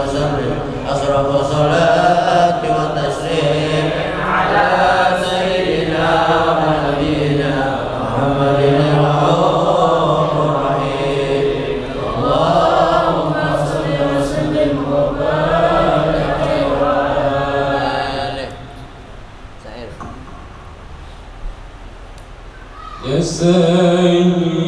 وسلم أشرف الصلاة والتسليم على سيدنا ونبينا محمد الرؤوف الرحيم اللهم صل وسلم وبارك عليه. يا سيدنا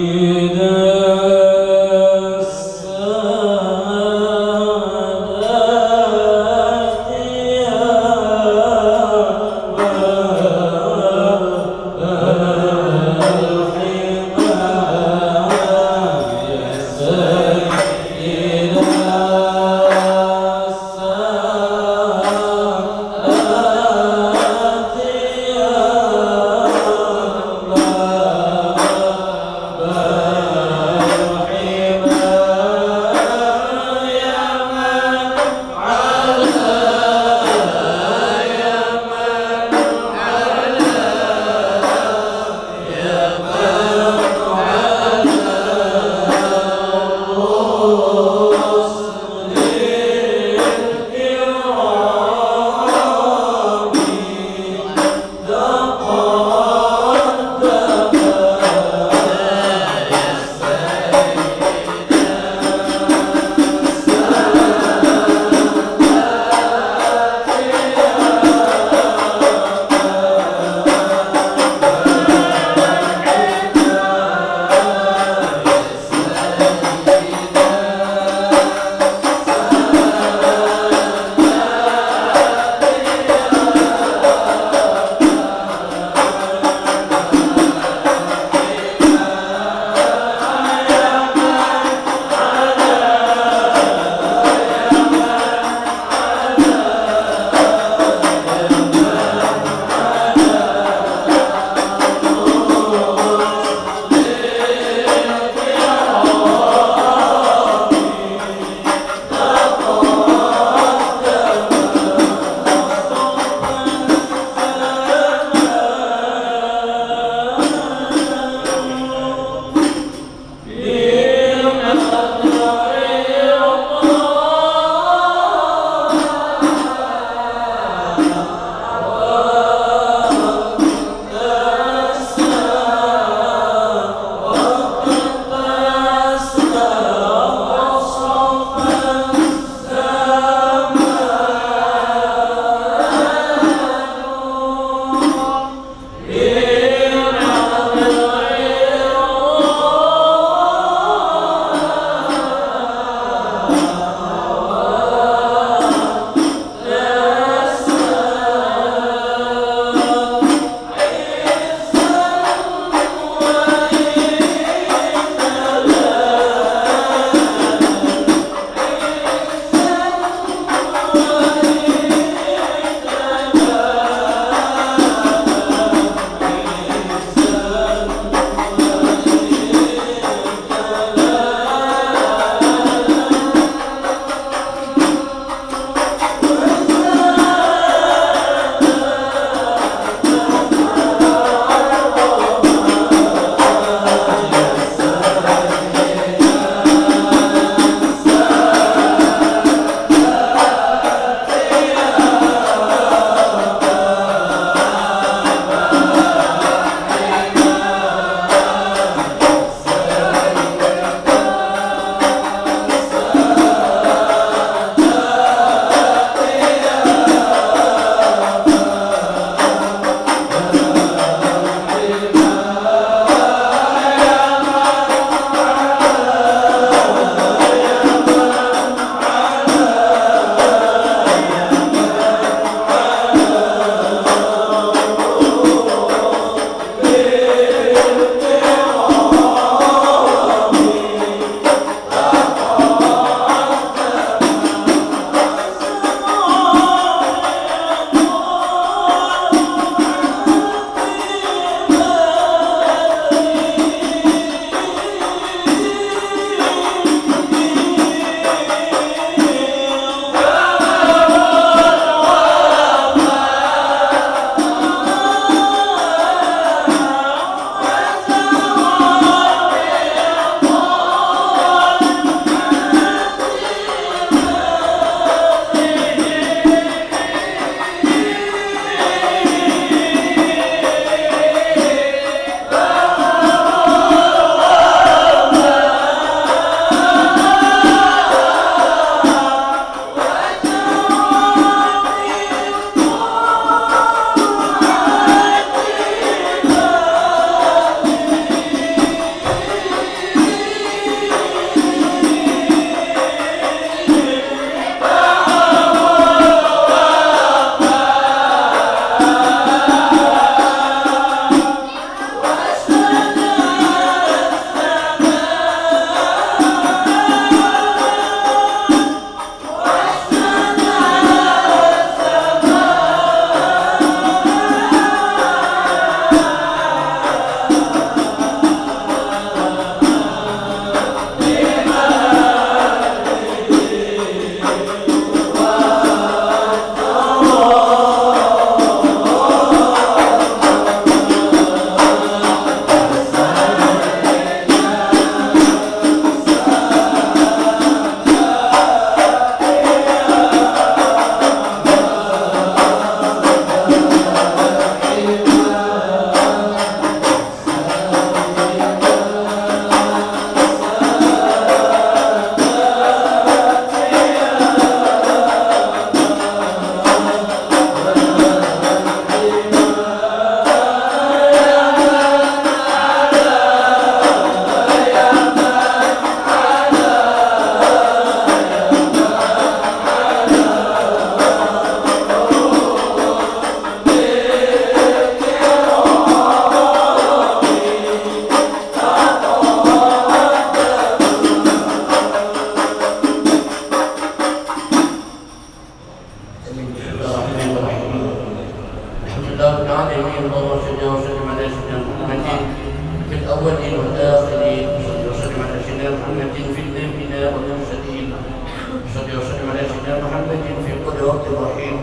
وصلي وسلم على سيدنا محمد في كل وقت رحيم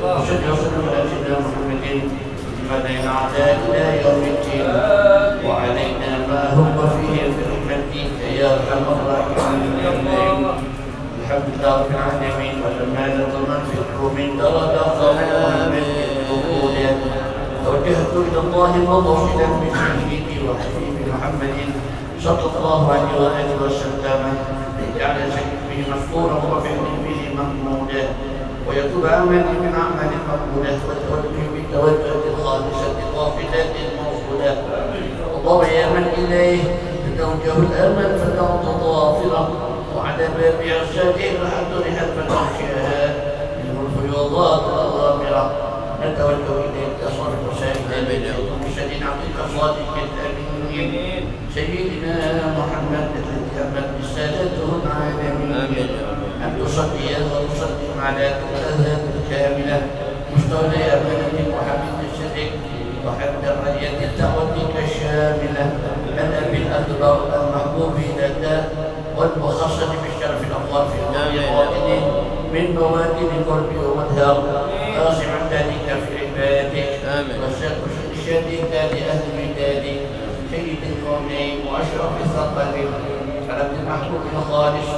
وصلي وسلم على سيدنا محمد مدين أعداء إلى يوم الدين وعلينا ما هم فيه في رحمتك يا أرحم الراحمين. الحمد لله رب العالمين ولما نظمن في الروم درجة من الوجود توجهت إلى الله مضوحلا بسيدي وحبيبي محمد صلى الله عليه وآله وسلم جعل سيده مشكورا وفعل به محمودا ويتوب عملي من أعمال مقبولة وتوجه بالتوجه الخالصة الغافلة الموصولة. الله يا من إليه تتوجه الأمل فتعط ظافرة وعلى باب عشاته الحمد لله فتخشاها منه الفيوضات الغامرة. نتوجه إليك أصرف وسائل مرسلين عبدك صادق الأمين سيدنا محمد الذي أمت رسالته العالمين أن تصلي وتسلم على الأذان الكاملة مستولي أمانة محمد الصديق وحمد الرعية دعوتك الشاملة الأبي الأكبر المحبوب لك والمخصص بالشرف الأفضل في الباطن من موادن قلبي ومظهر قاسم ذلك في عبادك وشديد لأهل مدادك سيد الكونين وأشرف الثقل عبد المحبوب الخالص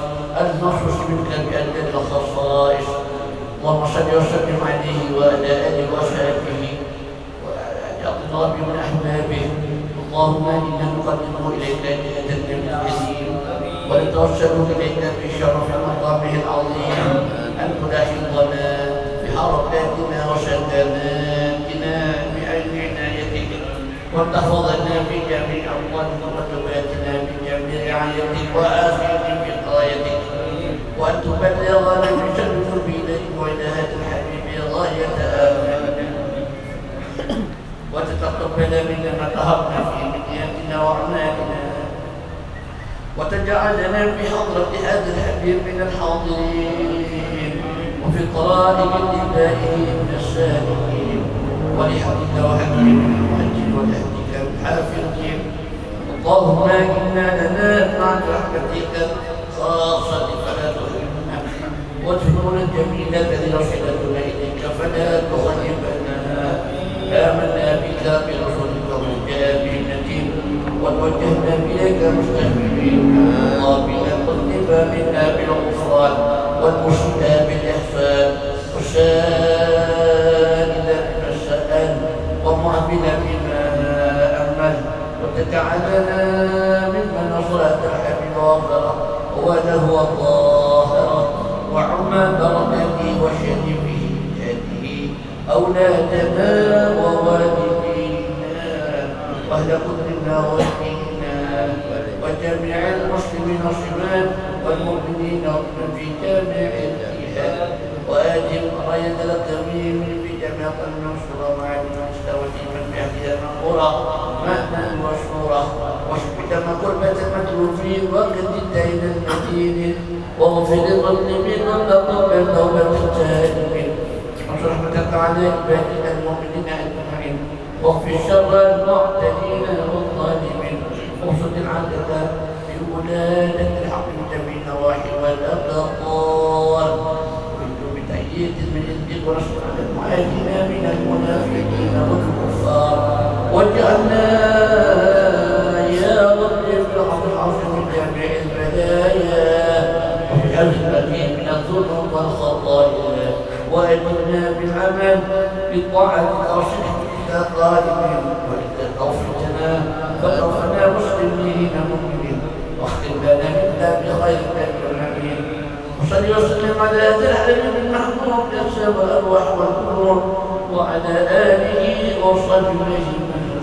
المخصوص منك بأدب الخصائص. اللهم صل وسلم عليه وعلى آله وصحبه وعلى أقرب من أحبابه. اللهم إنا نقدمه إليك هذا النبي الكريم ونتوسل إليك بشرف مقامه العظيم أن تلاحظنا بحركاتنا وسكناتنا بعين عنايتك وتحفظنا في جميع أموالنا وتباتنا بجميع رعايتك وآخرة بقايتك وأن تبلغنا بشر إليك وإلى هذا الحبيب غاية آمالنا وتتقبل منا ما طهرنا في منياتنا وأعمالنا وتجعلنا في حضرة هذا الحبيب من الحاضرين وفي طرائق اتباعه من السالكين ولحمدك وحكيم المهجر ولهدك الحافظين. اللهم إنا ننال مع رحمتك خاصة فلا تحرمنا وجنون الجميلة الذي رسلتنا إليك فلا تخيبنا. آمنا بك برسولك وجاء النديم وتوجهنا إليك مستهزئين طالبين الطلب منا بالغفران والمرشدا بالإحسان والسائل بما سأل ومعبنا بما أمل وتجعلنا ممن نصرت الحبيب وغفر وله الظاهر وعما بركته وشرفه هذه أولادنا ووالدينا وأهل قدرنا وأهلنا وجميع المسلمين والمسلمات والمؤمنين ومن في جامع الجهاد وآدم راية التميم في جميع المنصور ومعلم مستوى من بأهلها منقورة مهنا وشورة واشكتم قربة المتلوفين وقد الدين المتين واغفر للمظلمين وتقبل توبة التائبين وانصر رحمتك على عبادك المؤمنين أجمعين واغفر شر المعتدين والظالمين وابسط العدد في ولادة الحق من جميع النواحي والأبطال وإنه بتأييد من عندك ونصر على المعادين من المنافقين والكفار واجعلنا يا رب في الحق العظيم من جميع البلايا وفي أزمة من الظلم والخطايا وأجرنا بالعمل بالطاعة أرشدنا قائمين وإذا توفيقنا فتوفنا مسلمين مؤمنين واختم لنا منا بخير الأجمعين. وصل وسلم على هذا الحبيب المحبوب يسوى الأرواح والقلوب وعلى آله وصحبه أجمعين.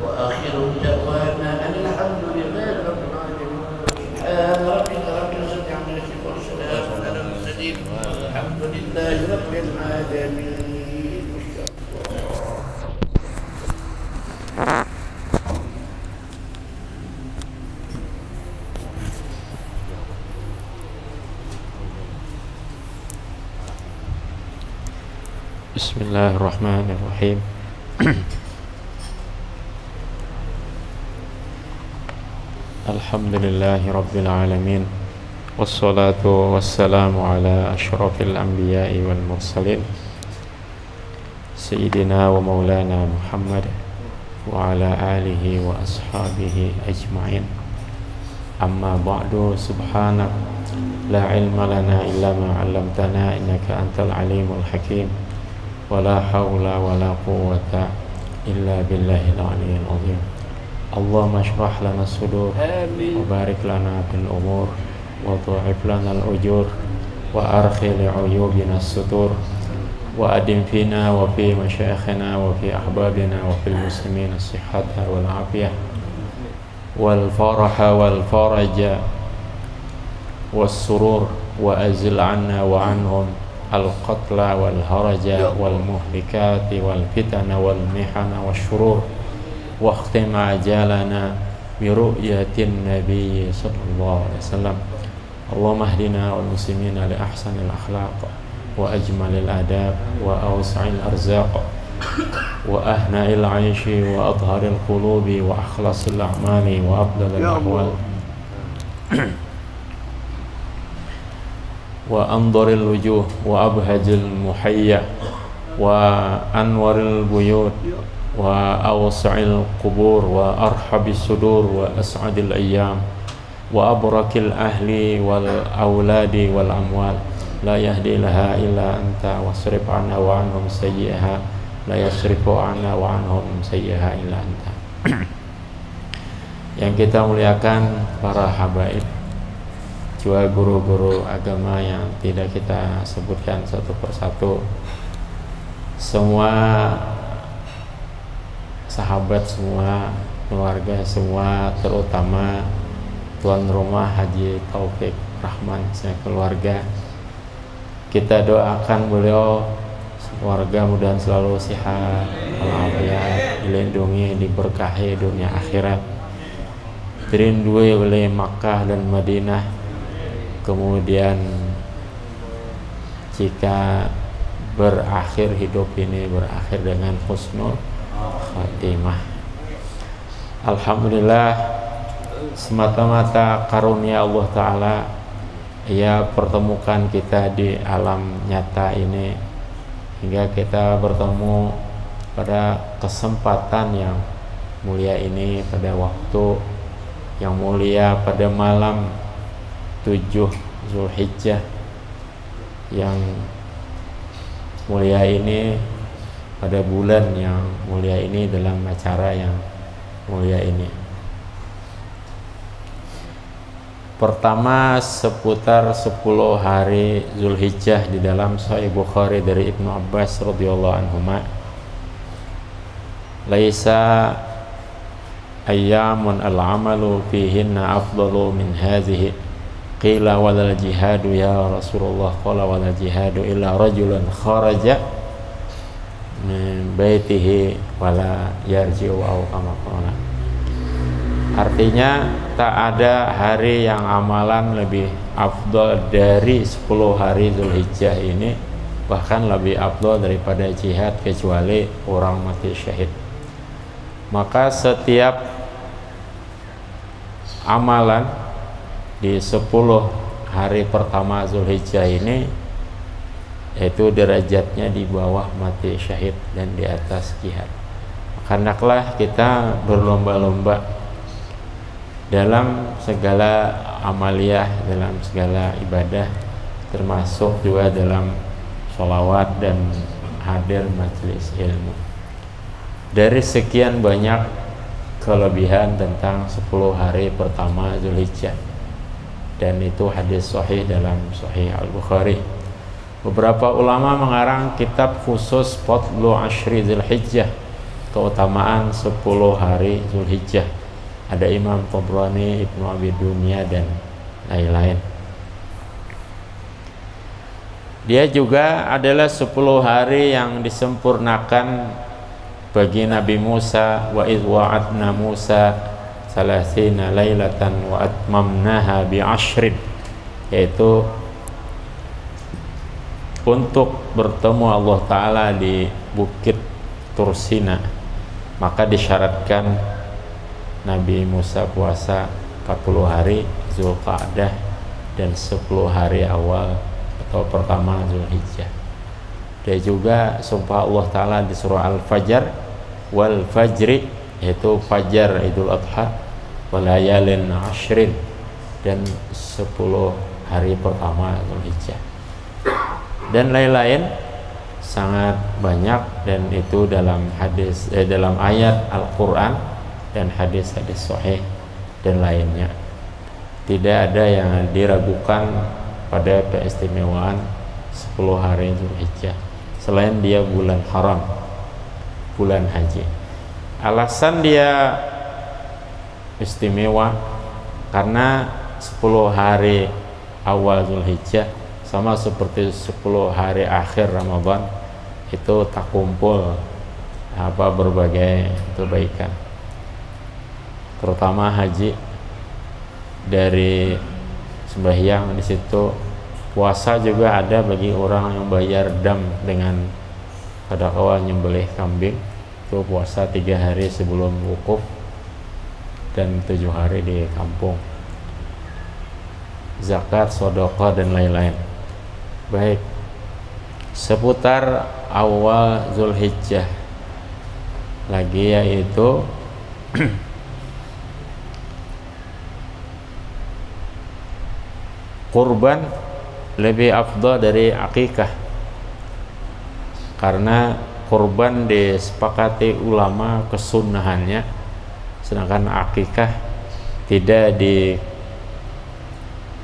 وآخر دعوانا أن الحمد لله رب العالمين. سبحان ربك رب العزة عما يصفون وسلام على المرسلين الحمد لله رب العالمين. Bismillahirrahmanirrahim. Alhamdulillahi rabbil alamin. Wassalatu wassalamu ala ashrafil anbiya'i wal mursalin Sayyidina wa maulana Muhammad wa ala alihi wa ashabihi ajma'in. Amma ba'du, subhanak la ilma lana illa ma 'allamtana innaka antal alimul hakim. Wa la hawla wa la quwwata illa billahil aliyyil azim. Allahumma shrah lana sudur wa barik lana bil umur wa tu'if lana al-ujur wa arkhil uyubina as-sutur wa adim fina wa fi masyayikhina wa fi ahbabina wa fil muslimin as-sihhata wal afiyah wal faraha wal faraja was surur wa azil anna wa anhum al qatla wal haraja wal muhlikati wal fitana wal mihana was shurur wa khtim ajalana bi ru'yatin nabiy sallallahu alaihi wasallam. Allahumma hdina wal muslimina li ahsanil akhlaq wa ajmalil adab wa awsa'il arzaq wa ahna'il 'aishi wa adharil qulubi wa akhlasil a'mali wa afdalil ahwal wa andaril wujuh wa abhajil muhayya wa anwaril buyut wa awsa'il qubur wa arhabis sudur wa as'adil ayyam wa abrakil ahli wal awladi wal amwal. La yahdi laha illa anta wasrif anna wa anhum sayyi'aha la yasrifu anna wa anhum sayyi'aha illa anta. Yang kita muliakan para habaib, juga guru-guru agama yang tidak kita sebutkan satu persatu, semua sahabat, semua keluarga, semua terutama tuan rumah Haji Taufik Rahman keluarga. Kita doakan beliau keluarga mudah selalu sehat, walafiat, dilindungi, diberkahi dunia akhirat, dirindui oleh Makkah dan Madinah. Kemudian jika berakhir hidup ini berakhir dengan husnul khatimah. Alhamdulillah, semata-mata karunia Allah Ta'ala Ia pertemukan kita di alam nyata ini, hingga kita bertemu pada kesempatan yang mulia ini, pada waktu yang mulia, pada malam 7 Zulhijjah yang mulia ini, pada bulan yang mulia ini, dalam acara yang mulia ini. Pertama, seputar 10 hari Zulhijjah di dalam Sahih Bukhari dari Ibnu Abbas radhiyallahu anhuma, laisa ayyamun al-amalu fihinna afdalu min hadhihi. Qila walal jihadu ya Rasulullah, qala walal jihadu illa rajulun kharaja min baitihi wala yarji'u aw kama qala. Artinya, tak ada hari yang amalan lebih afdal dari 10 hari Zulhijjah ini, bahkan lebih afdal daripada jihad, kecuali orang mati syahid. Maka setiap amalan di 10 hari pertama Zulhijjah ini, yaitu derajatnya di bawah mati syahid dan di atas jihad. Hendaklah kita berlomba-lomba dalam segala amaliyah, dalam segala ibadah, termasuk juga dalam sholawat dan hadir majelis ilmu. Dari sekian banyak kelebihan tentang 10 hari pertama Zulhijjah, dan itu hadis sahih dalam Sahih Al-Bukhari. Beberapa ulama mengarang kitab khusus Fadlu Ashri Zulhijjah, keutamaan 10 hari Zulhijjah. Ada Imam Tabrani, Ibnu Abi Dunya dan lain-lain. Dia juga adalah 10 hari yang disempurnakan bagi Nabi Musa. Wa idh wa'adna Musa salasina lailatan wa atmamnaha bi ashrin, yaitu untuk bertemu Allah Ta'ala di Bukit Tursina. Maka disyaratkan Nabi Musa puasa 40 hari Zulqa'dah dan 10 hari awal atau pertama Zulhijjah. Dan juga sumpah Allah Ta'ala di surah Al-Fajr, wal fajri, yaitu fajar Idul Adha, walayalin ashrin, dan 10 hari pertama Zulhijjah, dan lain-lain sangat banyak, dan itu dalam hadis dalam ayat Al-Quran dan hadis-hadis sahih dan lainnya. Tidak ada yang diragukan pada keistimewaan 10 hari Zulhijjah selain dia bulan haram, bulan haji. Alasan dia istimewa karena 10 hari awal Zulhijjah sama seperti 10 hari akhir Ramadan itu tak kumpul berbagai kebaikan, terutama haji. Dari sembahyang di situ, puasa juga ada bagi orang yang bayar dam dengan pada awal nyembelih kambing, itu puasa 3 hari sebelum wukuf dan 7 hari di kampung. Zakat, sedekah dan lain-lain. Baik, seputar awal Zulhijjah lagi, yaitu kurban lebih afdal dari akikah, karena kurban disepakati ulama kesunahannya, sedangkan akikah tidak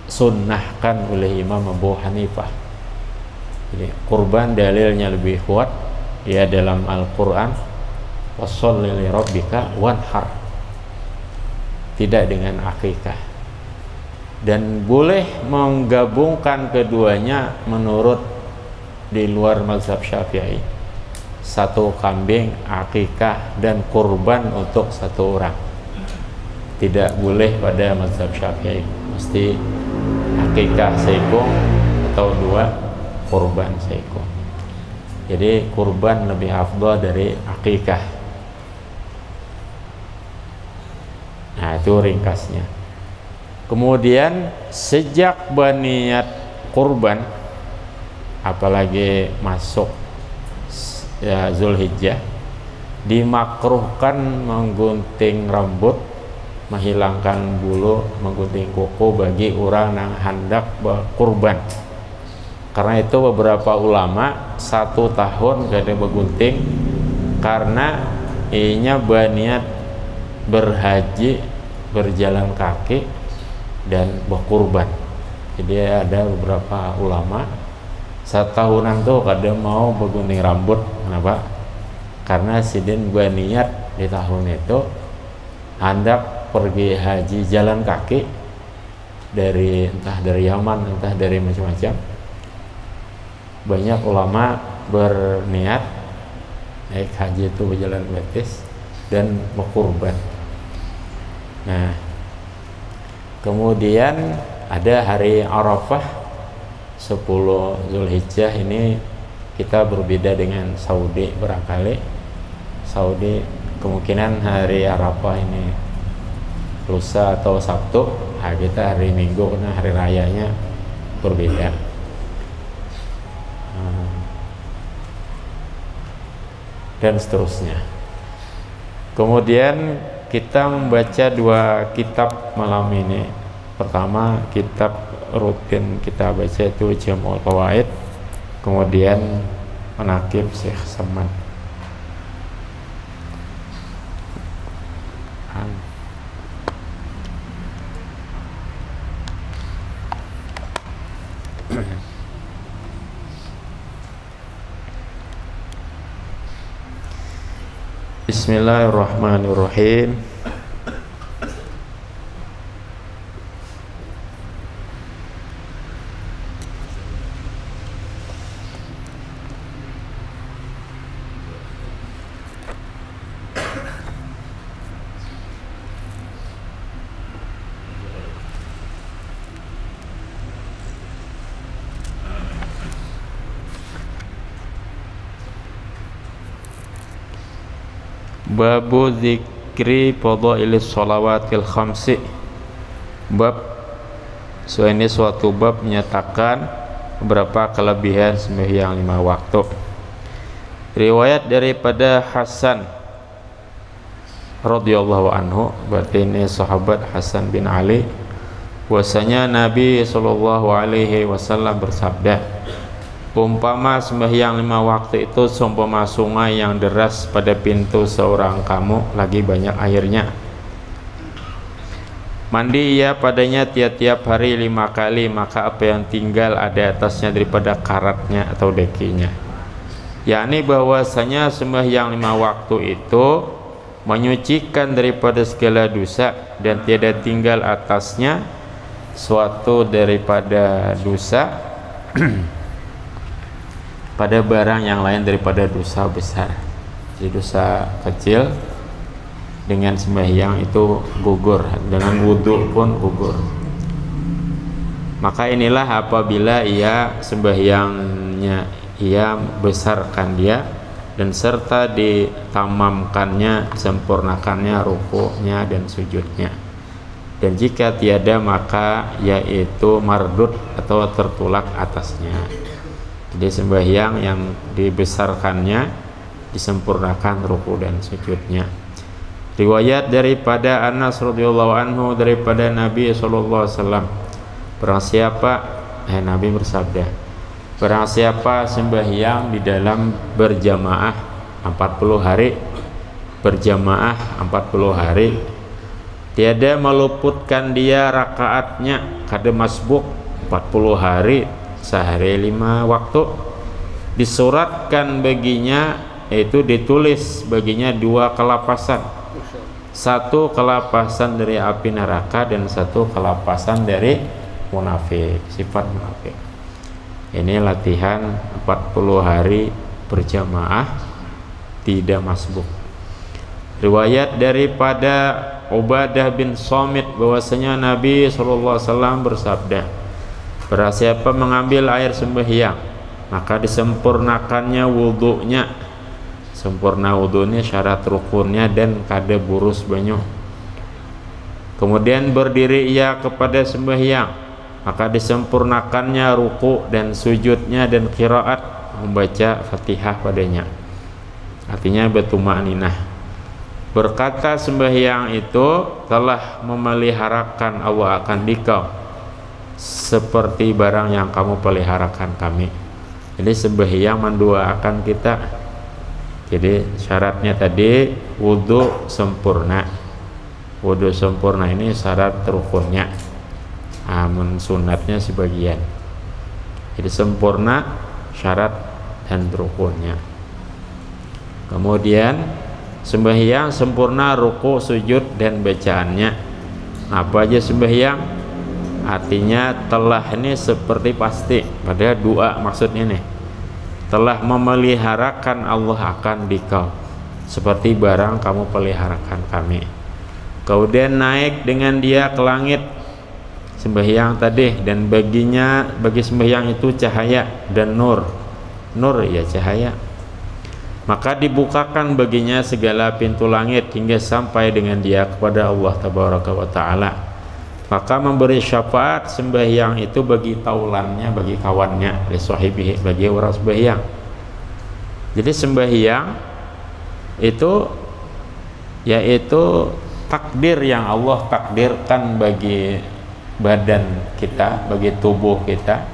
disunnahkan oleh Imam Abu Hanifah. Jadi kurban dalilnya lebih kuat ya dalam Al-Quran, washolli li rabbika wanhar, tidak dengan akikah. Dan boleh menggabungkan keduanya menurut di luar mazhab Syafi'i, 1 kambing akikah dan kurban untuk 1 orang. Tidak boleh pada mazhab Syafi'i, mesti akikah seekor atau 2 kurban seekor. Jadi kurban lebih afdal dari akikah. Nah, itu ringkasnya. Kemudian sejak berniat kurban, apalagi masuk ya Zulhijjah, dimakruhkan menggunting rambut, menghilangkan bulu, menggunting kuku bagi orang yang hendak berkurban. Karena itu beberapa ulama 1 tahun gak ada bergunting, karena ianya berniat berhaji, berjalan kaki dan berkurban. Jadi ada beberapa ulama 1 tahunan tuh kadang mau bergunting rambut. Kenapa? Karena sidin berniat di tahun itu hendak pergi haji jalan kaki entah dari Yaman, entah dari macam-macam. Banyak ulama berniat naik haji itu berjalan betis dan berkurban. Nah, kemudian ada hari Arafah 10 Zulhijjah. Ini kita berbeda dengan Saudi barangkali. Saudi kemungkinan hari Arafah ini lusa atau Sabtu, kita hari Minggu karena hari rayanya berbeda. Dan seterusnya. Kemudian kita membaca 2 kitab malam ini. Pertama, kitab rutin kita baca itu Jam'ul Fawaid, kemudian Manaqib Syekh Samad. Bismillahirrahmanirrahim. Babu zikri fadailis shalawatil khamsi, bab So ini suatu bab menyatakan beberapa kelebihan sembahyang 5 waktu. Riwayat daripada Hasan radhiyallahu anhu, berarti ini sahabat Hasan bin Ali, bahwasanya Nabi sallallahu alaihi wasallam bersabda, umpama sembahyang 5 waktu itu seumpama sungai yang deras pada pintu seorang kamu lagi banyak airnya. Mandi ia padanya tiap-tiap hari 5 kali, maka apa yang tinggal ada atasnya daripada karatnya atau dekinya. Yakni bahwasanya sembahyang 5 waktu itu menyucikan daripada segala dosa dan tiada tinggal atasnya suatu daripada dosa pada barang yang lain daripada dosa besar. Jadi dosa kecil dengan sembahyang itu gugur, dengan wudhu pun gugur. Maka inilah apabila ia sembahyangnya ia besarkan dia dan serta ditamamkannya, sempurnakannya rukuknya dan sujudnya. Dan jika tiada maka yaitu mardud atau tertolak atasnya. Jadi sembahyang yang dibesarkannya disempurnakan ruku dan sujudnya. Riwayat daripada Anas radhiyallahu anhu daripada Nabi sallallahu alaihi wasallam, barang siapa Nabi bersabda, barang siapa sembahyang di dalam berjamaah 40 hari, berjamaah 40 hari, tiada meluputkan dia rakaatnya kada masbuk 40 hari, sehari 5 waktu, disuratkan baginya, yaitu ditulis baginya 2 kelapasan, 1 kelapasan dari api neraka dan 1 kelapasan dari munafik, sifat munafik. Ini latihan 40 hari berjamaah tidak masbuk. Riwayat daripada Ubadah bin Samit bahwasanya Nabi SAW bersabda, barang siapa mengambil air sembahyang maka disempurnakannya wudhunya. Sempurna wudhunya syarat rukunnya dan kada burus banyu. Kemudian berdiri ia kepada sembahyang maka disempurnakannya ruku dan sujudnya dan qiraat, membaca Fatihah padanya, artinya bertumakninah. Berkata sembahyang itu telah memeliharakan Allah akan dikau seperti barang yang kamu peliharakan kami. Jadi sembahyang mendoakan kita. Jadi syaratnya tadi wudhu sempurna. Wudhu sempurna ini syarat rukunnya, sunatnya sebagian. Jadi sempurna syarat dan rukunnya. Kemudian sembahyang sempurna ruku, sujud dan bacaannya. Apa aja sembahyang? Artinya telah ini seperti pasti pada doa, maksudnya nih, telah memeliharakan Allah akan dikau seperti barang kamu peliharakan kami. Kemudian naik dengan dia ke langit sembahyang tadi, dan bagi sembahyang itu cahaya dan nur ya cahaya. Maka dibukakan baginya segala pintu langit hingga sampai dengan dia kepada Allah tabaraka wa ta'ala. Maka memberi syafaat sembahyang itu bagi taulannya, bagi kawannya, li sahibihi, bagi orang sembahyang. Jadi sembahyang itu yaitu takdir yang Allah takdirkan bagi badan kita, bagi tubuh kita,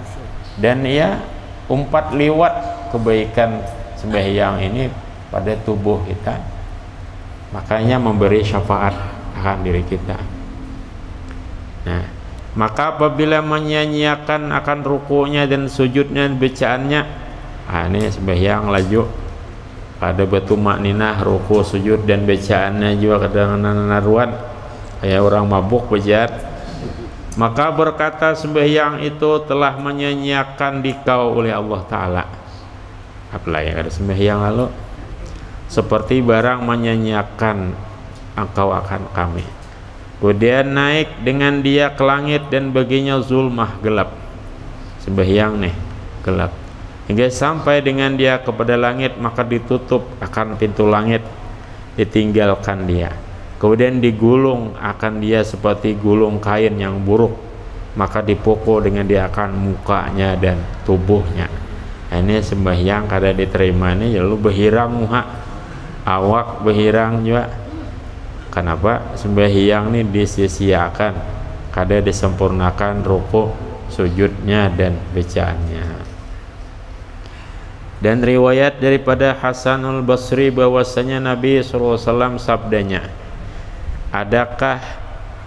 dan ia umpat liwat kebaikan sembahyang ini pada tubuh kita, makanya memberi syafaat akan diri kita. Nah, maka apabila menyanyiakan akan rukunya dan sujudnya dan bacaannya, ini sembahyang laju pada bertumakninah ruku, sujud dan bacaannya juga kadang-kadang naruan kayak orang mabuk bejat. Maka berkata sembahyang itu telah menyanyiakan dikau oleh Allah Ta'ala. Apalah yang ada sembahyang lalu seperti barang menyanyiakan engkau akan kami. Kemudian naik dengan dia ke langit dan baginya zulmah, gelap. Sembahyang nih gelap hingga sampai dengan dia kepada langit, maka ditutup akan pintu langit, ditinggalkan dia. Kemudian digulung akan dia seperti gulung kain yang buruk, maka dipukul dengan dia akan mukanya dan tubuhnya. Ini sembahyang kada diterima ini, lalu berhirang muha, awak berhirang juga. Kenapa? Sembahyang ini disia-siakan, kada disempurnakan ruku, sujudnya dan bacaannya. Dan riwayat daripada Hasanul Basri bahwasanya Nabi SAW sabdanya, adakah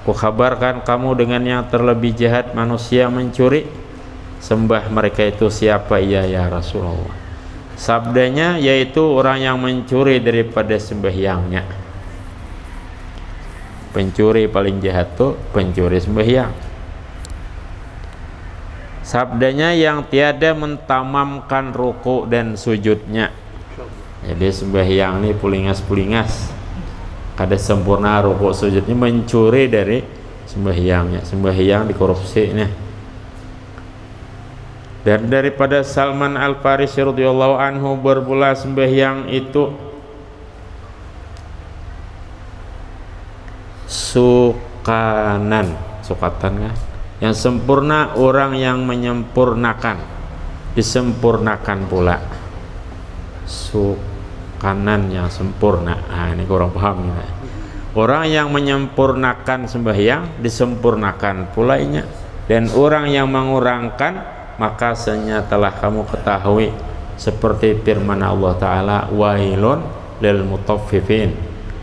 kukhabarkan kamu dengan yang terlebih jahat manusia mencuri? Sembah mereka itu siapa? Iya ya Rasulullah. Sabdanya yaitu orang yang mencuri daripada sembahyangnya. Pencuri paling jahat tuh pencuri sembahyang. Sabdanya yang tiada mentamamkan ruku dan sujudnya. Jadi sembahyang ini pulingas-pulingas, kada sempurna ruku sujudnya, mencuri dari sembahyangnya. Sembahyang dikorupsi nih. Dan daripada Salman Al-Farisi radhiyallahu anhu berpula sembahyang itu sukatan kan? Yang sempurna, orang yang menyempurnakan, disempurnakan pula. Sukanan yang sempurna. Ini kurang paham ya. Orang yang menyempurnakan sembahyang disempurnakan pulainya, dan orang yang mengurangkan maka telah kamu ketahui seperti firman Allah Ta'ala, wailun lil mutaffifin,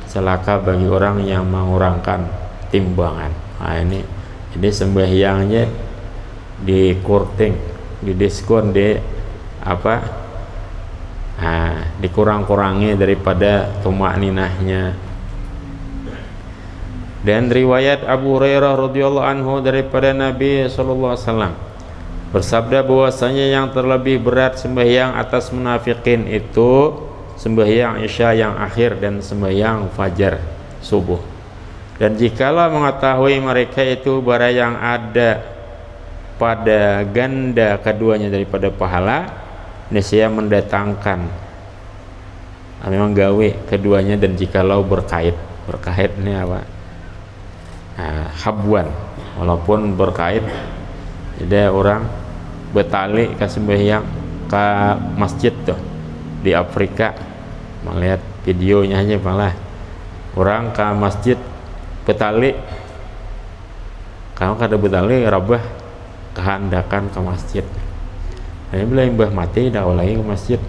celaka bagi orang yang mengurangkan timbangan. Ini jadi sembahyangnya dikurting, didiskon, dikurang-kurangi daripada tumakninahnya. Dan riwayat Abu Hurairah radhiyallahu anhu daripada Nabi sallallahu alaihi wasallam bersabda bahwasanya yang terlebih berat sembahyang atas munafikin itu sembahyang isya yang akhir dan sembahyang fajar subuh. Dan jikalau mengetahui mereka itu barang yang ada pada ganda keduanya daripada pahala, nescaya mendatangkan memang gawe keduanya. Dan jikalau berkait ini apa? Habwan, walaupun berkait, jadi orang betali ke sembahyang ke masjid tuh di Afrika, melihat videonya aja malah orang ke masjid betali, kalau kada betali rabah kehandakan ke masjid. Ini bila mbah mati dah lagi ke masjid,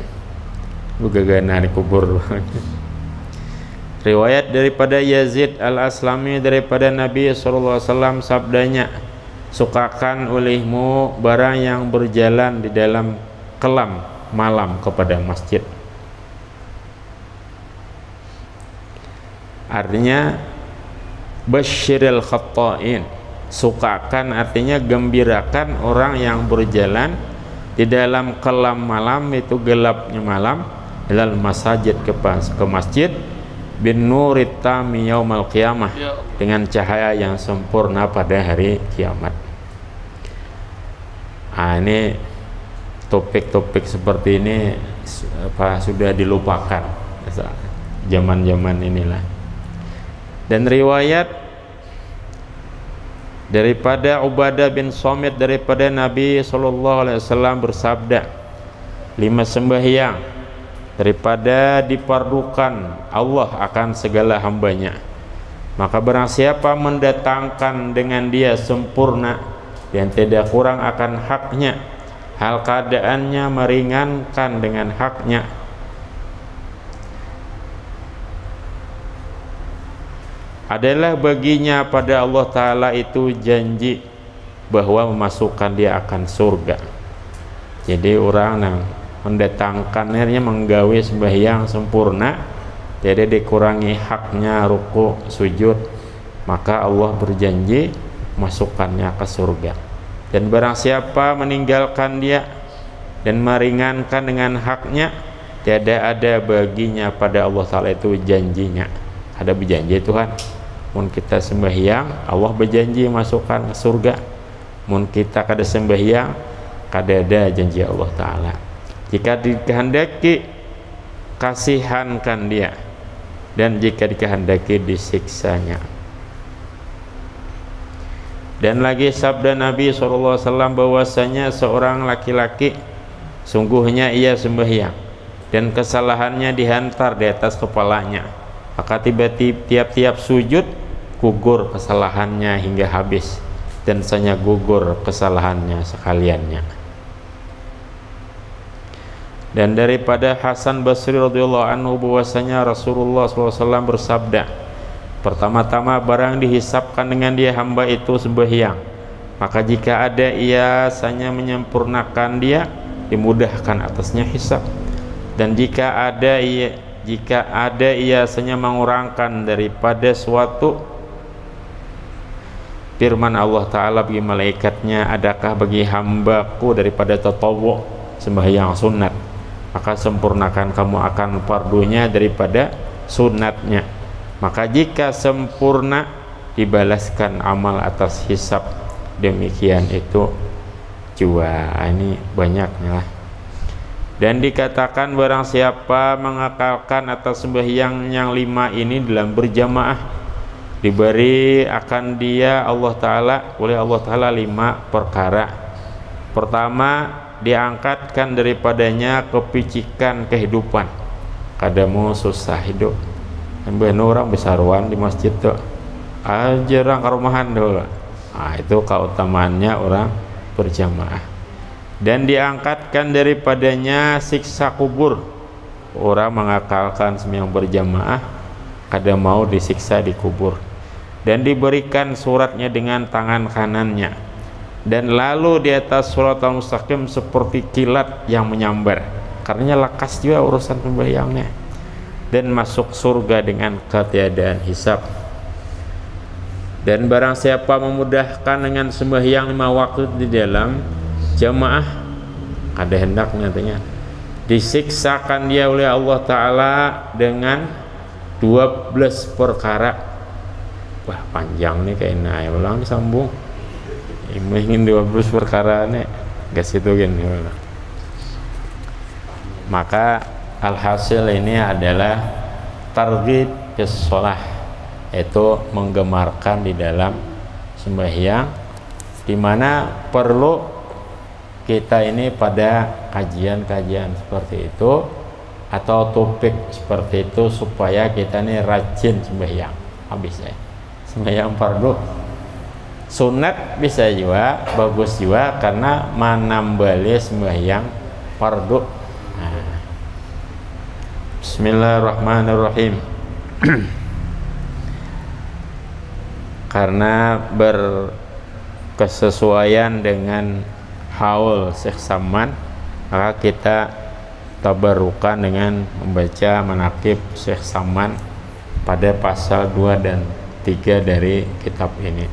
gagana di kubur. Riwayat daripada Yazid Al-Aslami daripada Nabi SAW sabdanya, sukakan olehmu barang yang berjalan di dalam kelam malam kepada masjid. Artinya basyiril khatta'in, sukakan artinya gembirakan orang yang berjalan di dalam kelam malam, itu gelapnya malam, ilal masajid, ke masjid, bin nurit tami yaumal qiyamah, dengan cahaya yang sempurna pada hari kiamat. Ini topik-topik seperti ini sudah dilupakan zaman-zaman inilah. Dan riwayat daripada Ubadah bin Samit daripada Nabi SAW bersabda, 5 sembahyang daripada dipardukan Allah akan segala hambanya, maka barang siapa mendatangkan dengan dia sempurna dan tidak kurang akan haknya, hal keadaannya meringankan dengan haknya, adalah baginya pada Allah Ta'ala itu janji bahwa memasukkan dia akan surga. Jadi orang yang mendatangkan, akhirnya menggawe sembahyang sempurna, tidak dikurangi haknya ruku sujud, maka Allah berjanji masukkannya ke surga. Dan barang siapa meninggalkan dia dan meringankan dengan haknya, tiada ada baginya pada Allah Ta'ala itu janjinya. Ada berjanji Tuhan, mun kita sembahyang Allah berjanji masukkan ke surga, mun kita kada sembahyang kada ada janji Allah Ta'ala. Jika dikehendaki kasihankan dia, dan jika dikehendaki disiksanya. Dan lagi sabda Nabi SAW bahwasanya seorang laki-laki sungguhnya ia sembahyang dan kesalahannya dihantar di atas kepalanya, maka tiap-tiap sujud gugur kesalahannya hingga habis, dan hanya gugur kesalahannya sekaliannya. Dan daripada Hasan Basri radhiyallahu anhu bahwasanya Rasulullah SAW bersabda, pertama-tama barang dihisapkan dengan dia hamba itu sembahyang, maka jika ada ia hanya menyempurnakan dia, dimudahkan atasnya hisab. Dan jika ada ia hanya mengurangkan daripada suatu, firman Allah Ta'ala bagi malaikatnya, adakah bagi hambaku daripada tatawwu sembahyang sunat, maka sempurnakan kamu akan fardunya daripada sunatnya. Maka jika sempurna dibalaskan amal atas hisab, demikian itu jua. Ini banyaknya lah. Dan dikatakan barang siapa mengakalkan atas sembahyang yang 5 ini dalam berjamaah, diberi akan dia oleh Allah Ta'ala 5 perkara. Pertama, diangkatkan daripadanya kepicikan kehidupan, kadamu susah hidup. Sampai orang besaruan di masjid tuh jarang ke rumahan dulu. Itu keutamaannya orang berjamaah. Dan diangkatkan daripadanya siksa kubur. Orang mengakalkan sembahyang berjamaah kada mau disiksa di kubur. Dan diberikan suratnya dengan tangan kanannya, dan lalu di atas Shiratal Mustaqim seperti kilat yang menyambar, karena lekas juga urusan sembahyangnya. Dan masuk surga dengan ketiadaan hisab. Dan barang siapa memudahkan dengan sembahyang 5 waktu di dalam jamaah, ada hendak nyatanya disiksakan dia oleh Allah Ta'ala dengan 12 perkara. Wah, panjang nih kayaknya, ulang disambung. Ingin 12 perkara nih gak situ gini. Maka alhasil ini adalah targhib fis shalah, itu menggemarkan di dalam sembahyang, dimana perlu kita ini pada kajian-kajian seperti itu atau topik seperti itu supaya kita ini rajin sembahyang. Habis ya sembahyang fardu sunat bisa juga bagus juga karena menambali sembahyang fardu. Bismillahirrahmanirrahim. Karena berkesesuaian dengan haul Syekh Saman, maka kita tabarukan dengan membaca manaqib Syekh Saman pada pasal 2 dan 3 dari kitab ini.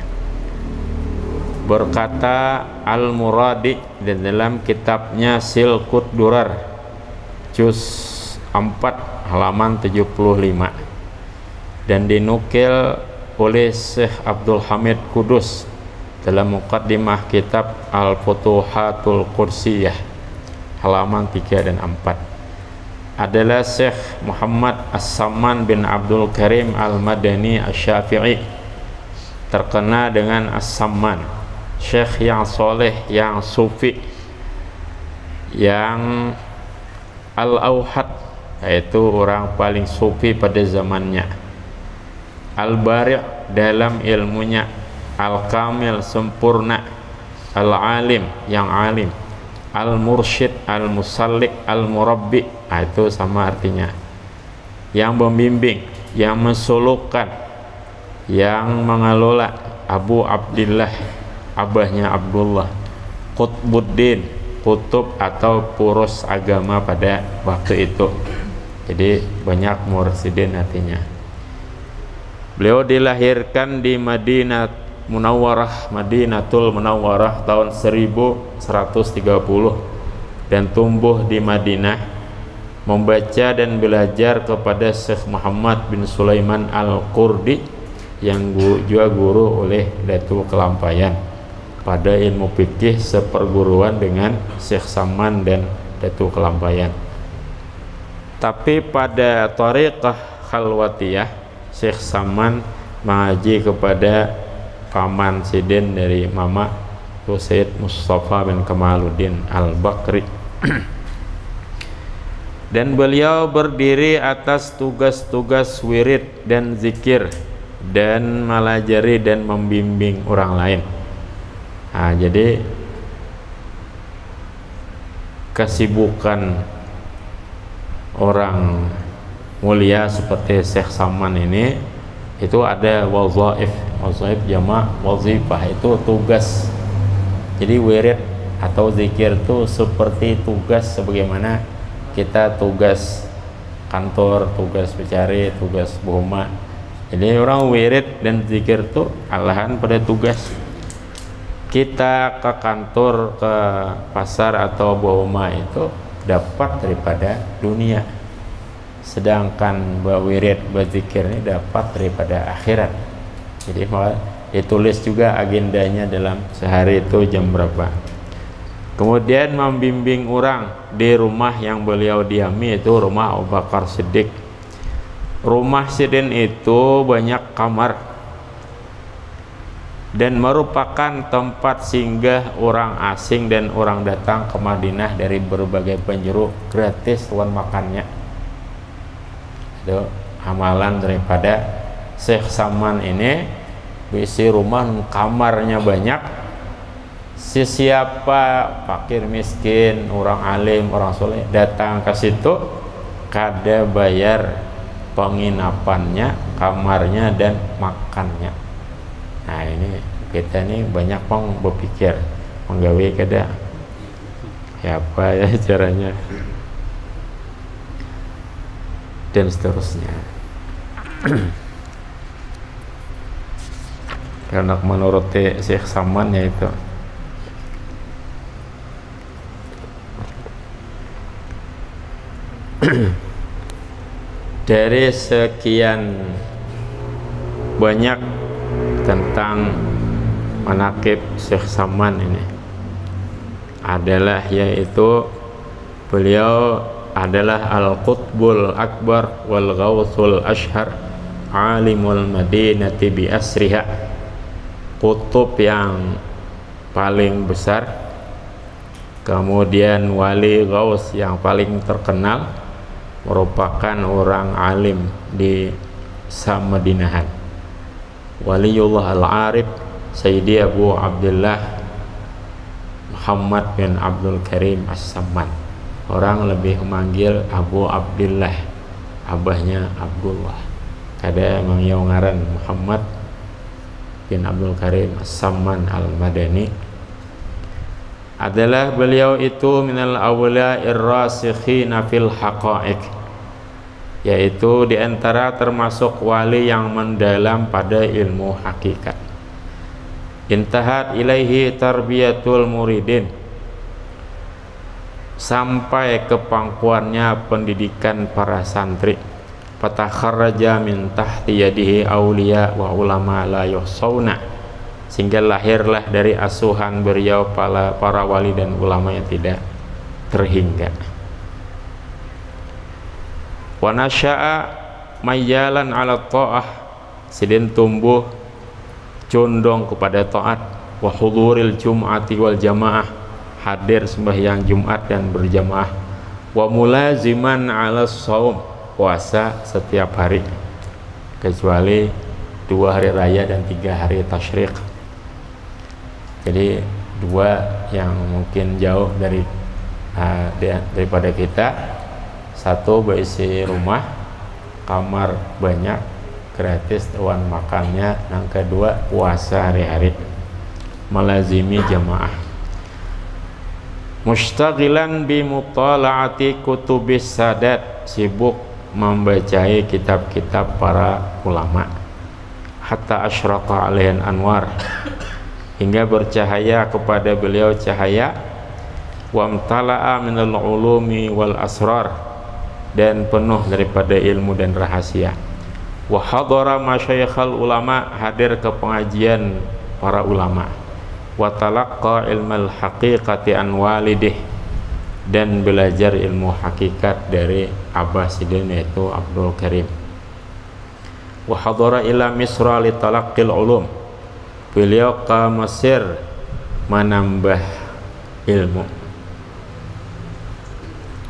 Berkata Al-Muradi di dalam kitabnya Silkut Durar juz 4 halaman 75, dan dinukil oleh Syekh Abdul Hamid Kudus dalam muqaddimah kitab Al-Futuhatul Qudsiyah halaman 3 dan 4, adalah Syekh Muhammad As-Samman bin Abdul Karim Al-Madani Asy-Syafi'i, terkenal dengan As-Samman, Syekh yang soleh, yang sufi, yang Al-Auhad, yaitu orang paling sufi pada zamannya, Al-Bari' dalam ilmunya, Al-Kamil sempurna, Al-Alim yang alim, Al-Mursyid, Al-Musallik, Al-Murabbi, itu sama artinya, yang membimbing, yang mensulukkan, yang mengelola, Abu Abdillah, abahnya Abdullah, Qutbuddin, kutub atau purus agama pada waktu itu. Jadi banyak mursyidin artinya. Beliau dilahirkan di Madinatul Munawwarah tahun 1130 dan tumbuh di Madinah, membaca dan belajar kepada Syekh Muhammad bin Sulaiman Al-Qurdi yang juga guru oleh Datuk Kelampayan pada ilmu fikih seperguruan dengan Syekh Saman dan Datuk Kelampayan. Tapi pada thariqah khalwatiyah, Syekh Saman mengaji kepada paman Sidin dari mama itu Sayyid Mustafa bin Kamaluddin Al-Bakri. Dan beliau berdiri atas tugas-tugas wirid dan zikir dan melajari dan membimbing orang lain. Nah, jadi kesibukan orang mulia seperti Syekh Saman ini itu ada wazaif jama' wazifah, itu tugas. Jadi wirid atau zikir itu seperti tugas, sebagaimana kita tugas kantor, tugas mencari, tugas bohma. Jadi orang wirid dan zikir itu alahan pada tugas. Kita ke kantor, ke pasar atau bohma itu dapat daripada dunia, sedangkan wirid, berzikir ini dapat daripada akhirat. Jadi ditulis juga agendanya dalam sehari itu jam berapa. Kemudian membimbing orang di rumah yang beliau diami, itu rumah Abu Bakar Siddiq. Rumah Sidin itu banyak kamar dan merupakan tempat singgah orang asing dan orang datang ke Madinah dari berbagai penjuru, gratis tuan makannya. Itu amalan daripada Syekh Saman ini. Isi rumah kamarnya banyak. Siapa fakir miskin, orang alim, orang soleh datang ke situ, kada bayar penginapannya, kamarnya dan makannya. Nah ini kita ini banyak pang berpikir menggawe kada ya apa ya caranya dan seterusnya. Karena menurut Syekh Saman yaitu dari sekian banyak tentang manaqib Syekh Saman ini adalah yaitu beliau adalah Al-Qutbul Akbar wal Ghawthul Ashhar Alimul Madinati bi asriha, kutub yang paling besar, kemudian wali Ghaus yang paling terkenal, merupakan orang alim di Madinahan. Waliullah Al-Arif Sayyidi Abu Abdullah Muhammad bin Abdul Karim As-Samman. Orang lebih memanggil Abu Abdullah, abahnya Abdullah. Kada mangyau ngaran Muhammad bin Abdul Karim As-Samman Al-Madani. Adalah beliau itu minal awla'ir rasikhina fil haqa'iq, yaitu diantara termasuk wali yang mendalam pada ilmu hakikat. Intahat ilaihi tarbiyatul muridin, sampai ke pangkuannya pendidikan para santri. Fatakharraja min tahti yadihi awliya wa ulama la yuhsauna, sehingga lahirlah dari asuhan beliau para wali dan ulama yang tidak terhingga. Wa nasya'a mayyalan ala ta'ah, sidin tumbuh condong kepada taat. Wa huduril jum'ati wal jamaah, hadir sembahyang Jumat dan berjamaah. Wa mulaziman ala shaum, puasa setiap hari kecuali 2 hari raya dan 3 hari tasyrik. Jadi 2 yang mungkin jauh daripada kita. 1 berisi rumah, kamar banyak, gratis tuan makannya. Yang kedua puasa hari-hari, melazimi jamaah. Mustaghilan bi mutala'ati kutubis sadat, sibuk membacai kitab-kitab para ulama. Hatta asyraqa alaihin anwar, hingga bercahaya kepada beliau cahaya. Wamtala'a minal ulumi wal asrar, dan penuh daripada ilmu dan rahasia. Wa hadara masyayikhal ulama, hadir ke pengajian para ulama. Wa talaqqa ilmal haqiqati an walidih, dan belajar ilmu hakikat dari abah sidin yaitu Abdul Karim. Wa hadara ila Misra li talaqqil ulum, beliau ke Mesir menambah ilmu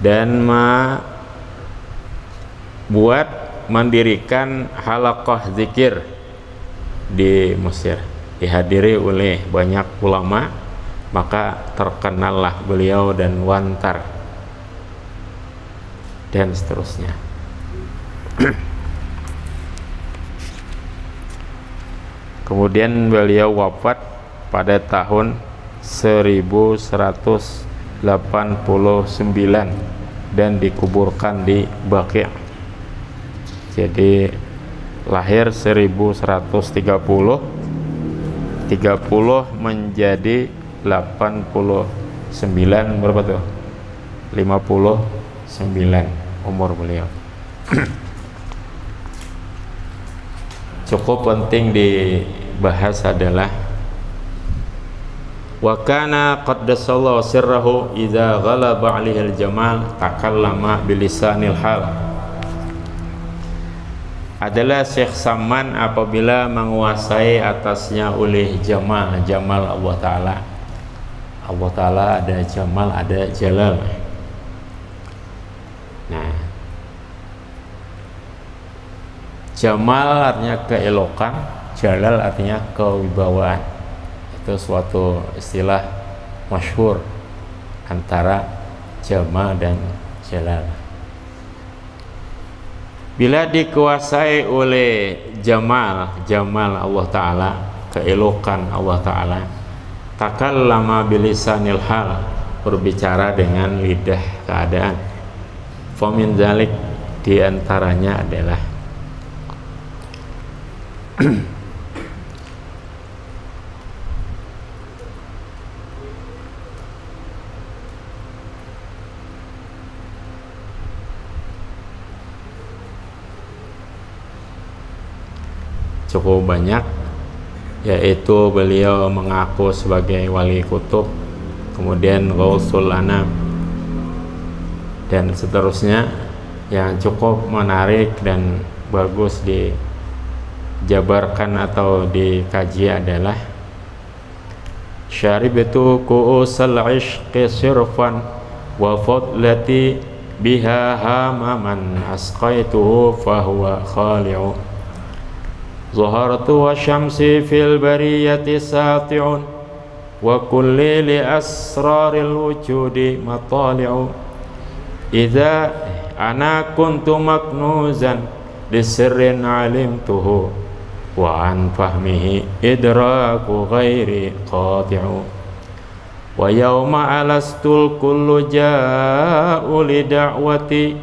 dan mendirikan halaqah zikir di Mesir, dihadiri oleh banyak ulama, maka terkenallah beliau dan Wantar dan seterusnya. Kemudian beliau wafat pada tahun 1189 dan dikuburkan di Baqi'. Jadi lahir 1130, 30 menjadi 89, berapa tuh? 59 umur beliau. Cukup penting dibahas adalah wa kana qaddasallahu sirrahu idza ghalaba 'alaihi al-jamal takallama bilisanil hal. Adalah Syekh Saman apabila menguasai atasnya oleh jamal Allah Ta'ala. Allah Ta'ala ada jamal, ada jalal. Nah, jamal artinya keelokan, jalal artinya kewibawaan. Itu suatu istilah masyhur antara jamal dan jalal. Bila dikuasai oleh jamal Allah Ta'ala, keelokan Allah Ta'ala, takallama bilisanil hal, berbicara dengan lidah keadaan. Famin dzalik, diantaranya adalah cukup banyak, yaitu beliau mengaku sebagai wali kutub, kemudian Ghausul Anam dan seterusnya, yang cukup menarik dan bagus dijabarkan atau dikaji adalah syaribtu ku'usal ishqi sirfan wa fadlati biha hamaman asqaituhu fahuwa khali'u zahartu wa syamsi fil bariyati sati'un wa kulli li asraril wujudi matali'u idza ana kuntu maknuzan lisirrin alimtuhu wa an fahmihi idraku ghairi qati'u wa yawma alastul kullu ja'u li da'wati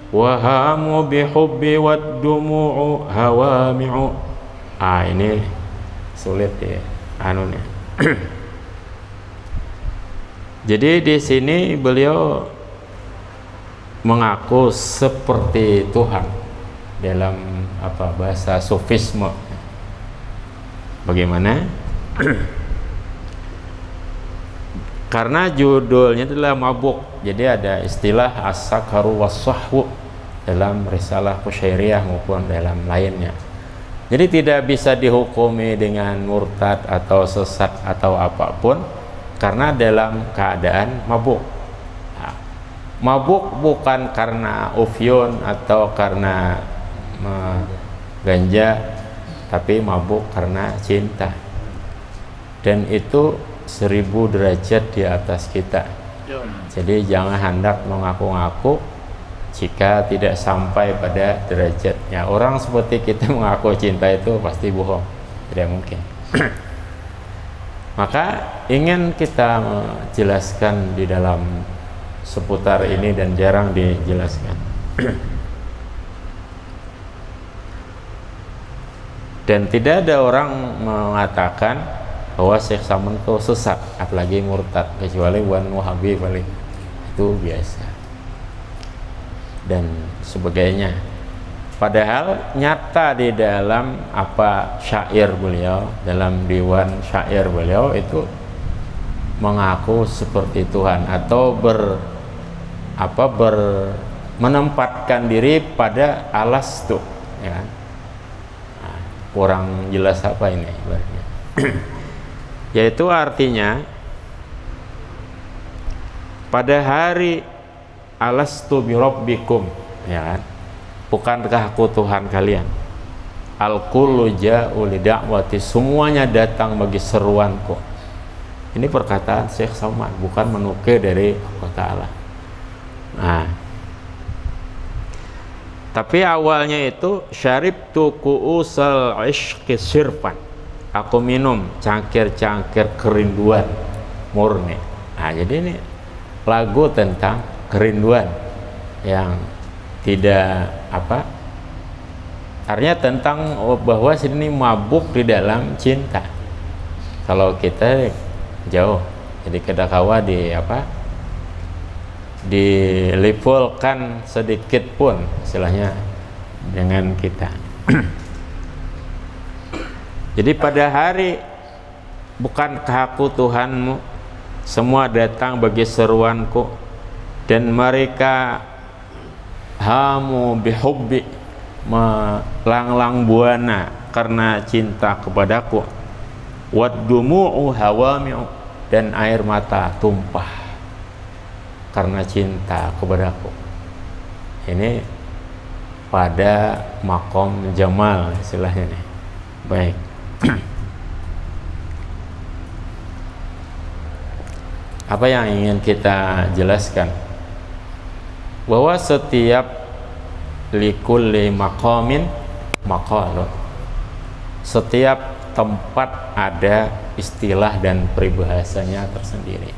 wa hamu bihubbi wad dumu'u hawami'u. Ini sulit ya anunya. Jadi di sini beliau mengaku seperti Tuhan dalam bahasa sufisme. Bagaimana? Karena judulnya adalah mabuk, jadi ada istilah as-sakharu was-sahwu dalam risalah Qusyairiyah maupun dalam lainnya. Jadi tidak bisa dihukumi dengan murtad atau sesat atau apapun karena dalam keadaan mabuk. Nah, mabuk bukan karena ufyun atau karena ganja, tapi mabuk karena cinta, dan itu 1000 derajat di atas kita. Jadi jangan hendak mengaku-ngaku jika tidak sampai pada derajatnya. Orang seperti kita mengaku cinta itu pasti bohong, tidak mungkin. Maka ingin kita menjelaskan di dalam seputar ini dan jarang dijelaskan. Dan tidak ada orang mengatakan bahwa Syekh Saman itu sesat, apalagi murtad, kecuali Wan Wahabi paling, itu biasa dan sebagainya. Padahal nyata di dalam syair beliau, dalam diwan syair beliau itu mengaku seperti Tuhan atau menempatkan diri pada alas tuh, ya kan? Nah, kurang jelas apa ini ibaratnya. Yaitu artinya pada hari alastu birabbikum, ya kan? Bukankah aku Tuhan kalian? Al-kullu ja'u li da'wati, semuanya datang bagi seruanku. Ini perkataan Syekh Somad, bukan menukil dari Allah Ta'ala. Nah, tapi awalnya itu syaribtu ku'usal ishqi sirfan, aku minum cangkir-cangkir kerinduan murni. Nah, jadi ini lagu tentang kerinduan yang tidak apa, artinya tentang bahwa sini mabuk di dalam cinta. Kalau kita jauh, jadi kedakawa di apa, dilipulkan sedikit pun istilahnya dengan kita. Jadi pada hari bukankah aku Tuhanmu, semua datang bagi seruanku, dan mereka hamu bihubbi, melanglang buana karena cinta kepadaku, waddumu'u hawami'u, dan air mata tumpah karena cinta kepadaku. Ini pada makom jamal istilahnya nih. Baik. Apa yang ingin kita jelaskan? Bahwa setiap likulli maqamin maqalun, setiap tempat ada istilah dan peribahasanya tersendiri.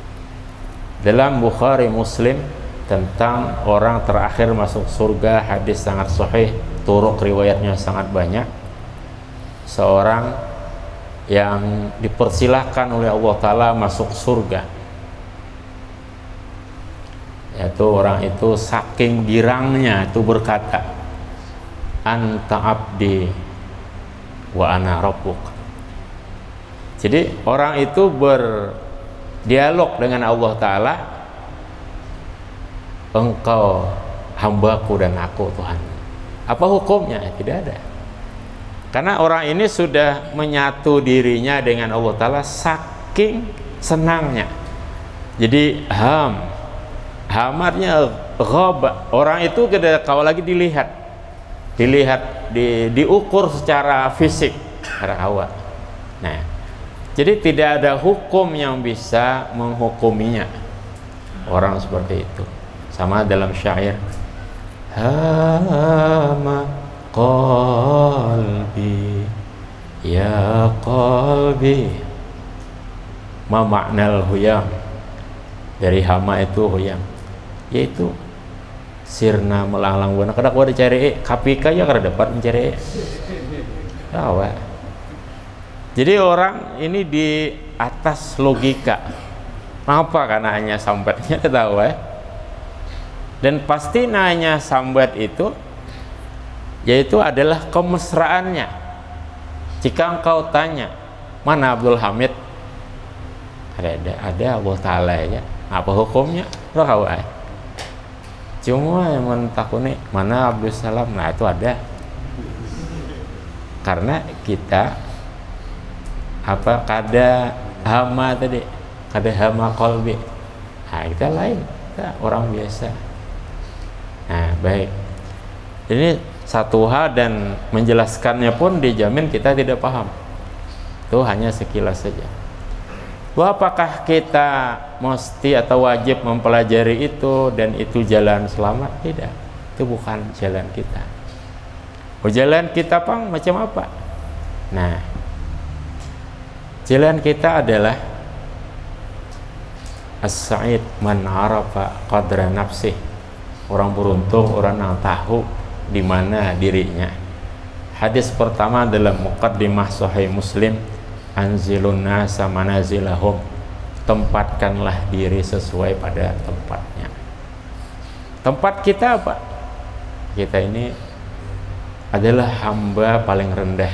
Dalam Bukhari Muslim tentang orang terakhir masuk surga, hadis sangat sahih, turuk riwayatnya sangat banyak. Seorang yang dipersilahkan oleh Allah Ta'ala masuk surga, yaitu orang itu saking girangnya itu berkata, anta abdi wa ana rabbuk. Jadi orang itu berdialog dengan Allah Ta'ala, engkau hambaku dan aku Tuhan. Apa hukumnya? Tidak ada. Karena orang ini sudah menyatu dirinya dengan Allah Ta'ala saking senangnya. Jadi hamarnya ghaba, orang itu kalau lagi diukur secara fisik, secara awal. Nah, jadi tidak ada hukum yang bisa menghukuminya orang seperti itu. Sama dalam syair, hama qalbi ya qalbi, ma maknal huyam, dari hama itu huyam, yaitu sirna melanglang buana kada kuat dicari kapika ya kada dapat mencari Jadi orang ini di atas logika. Kenapa? Karena hanya sambatnya ketawa dan pasti nanya sambat itu yaitu adalah kemesraannya. Jika engkau tanya mana Abdul Hamid, ada Allah Ta'ala ya, apa hukumnya? Cuma yang mentakuni mana Abdul Salam, nah itu ada. Karena kita kada hama tadi, kada hama qalbi. Nah, kita lain, kita orang biasa. Nah, baik. Ini satu hal dan menjelaskannya pun dijamin kita tidak paham. Itu hanya sekilas saja. Apakah kita mesti atau wajib mempelajari itu dan itu jalan selamat? Tidak. Itu bukan jalan kita. Jalan kita pang macam apa? Nah, jalan kita adalah as-sa'id man arafa qadra nafsih. Orang beruntung orang yang tahu di mana dirinya. Hadis pertama dalam muqaddimah Sahih Muslim, anzilun nasa manazilahum, tempatkanlah diri sesuai pada tempatnya. Tempat kita apa? Kita ini adalah hamba paling rendah.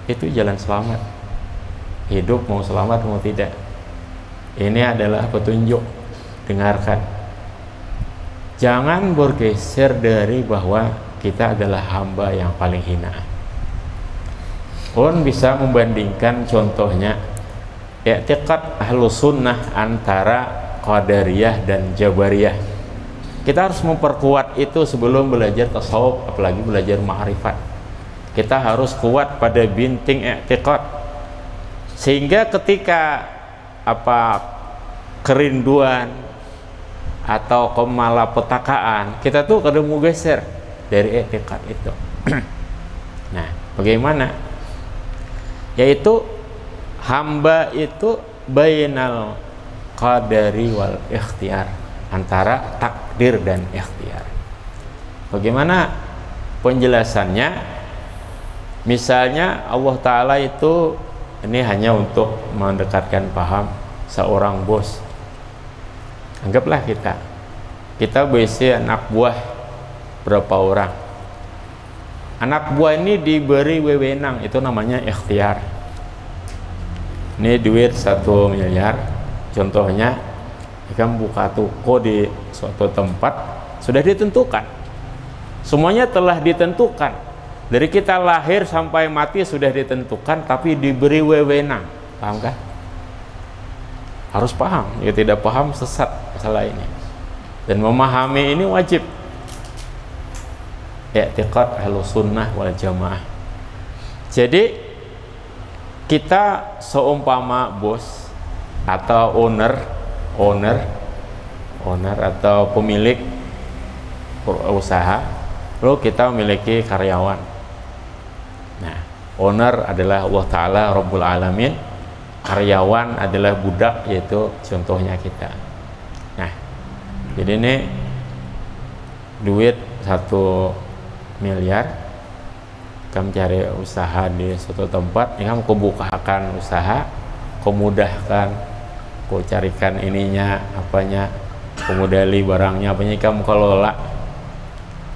Itu jalan selamat. Hidup mau selamat mau tidak, ini adalah petunjuk. Dengarkan, jangan bergeser dari bahwa kita adalah hamba yang paling hina. Ulun bisa membandingkan contohnya i'tiqad ahlus sunnah antara qadariyah dan jabariyah. Kita harus memperkuat itu sebelum belajar tasawuf, apalagi belajar ma'rifat. Kita harus kuat pada binting i'tiqad, sehingga ketika kerinduan atau kemalapetakaan, kita tuh kadang mau geser dari i'tiqad itu. Nah, bagaimana? Yaitu hamba itu bainal qadari wal ikhtiar, antara takdir dan ikhtiar. Bagaimana penjelasannya? Misalnya Allah Ta'ala itu, ini hanya untuk mendekatkan paham seorang bos. Anggaplah kita berisi anak buah berapa orang. Anak buah ini diberi wewenang, itu namanya ikhtiar. Ini duit 1 miliar, contohnya kamu buka toko di suatu tempat, sudah ditentukan, semuanya telah ditentukan, dari kita lahir sampai mati sudah ditentukan, tapi diberi wewenang. Paham kan? Harus paham, ya tidak paham sesat masalah ini. Dan memahami ini wajib. I'tiqad ahlus sunnah wal jamaah. Jadi kita seumpama bos atau owner atau pemilik usaha, lalu kita memiliki karyawan. Nah, owner adalah Allah Ta'ala Rabbul Alamin, karyawan adalah budak, yaitu contohnya kita. Nah, jadi ini duit 1 miliar, kamu cari usaha di suatu tempat, ini kamu bukakan usaha, kamu mudahkan, kau carikan ininya, apanya, kamu modali barangnya, apanya, kamu kelola.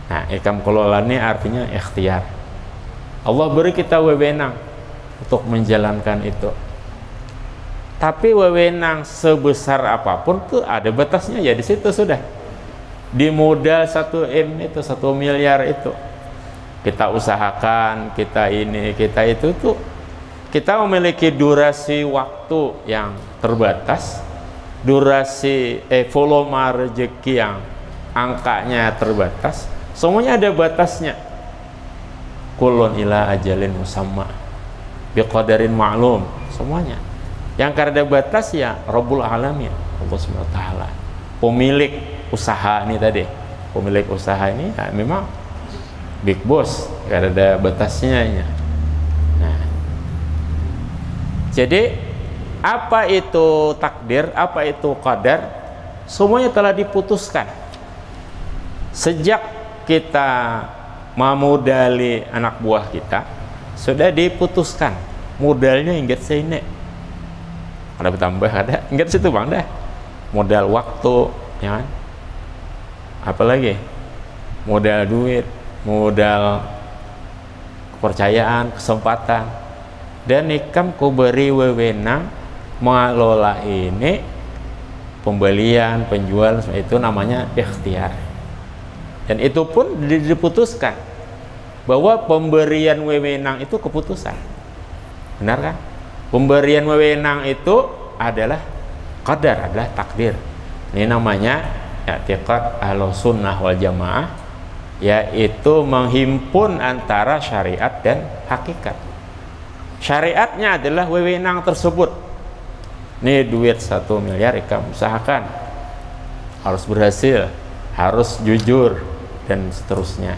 Nah, kamu kelola ini artinya ikhtiar. Allah beri kita wewenang untuk menjalankan itu. Tapi wewenang sebesar apapun tuh ada batasnya, ya di situ sudah. Di modal 1 M itu, 1 miliar itu, kita usahakan, kita ini, kita itu tuh, kita memiliki durasi waktu yang terbatas, durasi volume rezeki yang angkanya terbatas, semuanya ada batasnya. Kullun ila ajalin musamma biqadarin ma'lum, semuanya. Yang karena batas ya Rabbul Alamin, Allah Subhanahu wa taala. Pemilik usaha ini tadi, pemilik usaha ini ya memang big boss, karena ada batasnya. Nah, jadi apa itu takdir, apa itu qadar, semuanya telah diputuskan sejak kita memodali anak buah kita, sudah diputuskan modalnya hingga sini. Ada bertambah, ada hingga situ bang dah, modal waktu, ya kan? Apalagi modal duit, modal kepercayaan, kesempatan. Dan ikam ku beri wewenang mengelola ini, pembelian, penjual, itu namanya ikhtiar. Dan itu pun diputuskan bahwa pemberian wewenang itu keputusan. Benar kan? Pemberian wewenang itu adalah qadar, adalah takdir. Ini namanya i'tiqad ahlus sunnah wal jamaah, yaitu menghimpun antara syariat dan hakikat. Syariatnya adalah wewenang tersebut. Nih duit 1 miliar, kamu usahakan, harus berhasil, harus jujur, dan seterusnya.